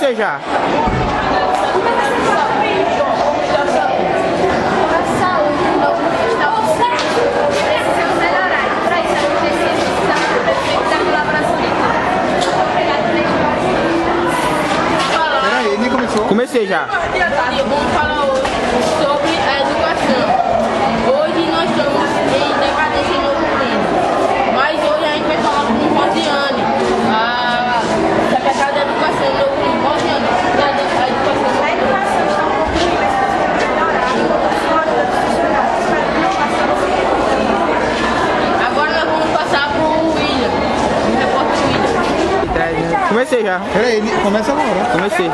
Comecei já. Peraí, nem começou. Comecei já. Vamos falar hoje sobre a educação. Hoje nós estamos em decadência em Novo Reino, mas hoje a gente vai falar com o Rosiane, a secretária da Educação em Novo Reino. Rosiane, a educação. A educação está um pouquinho mais melhorada, Agora nós vamos passar para o William, o repórter William. Comecei já. Peraí, começa agora. Comecei.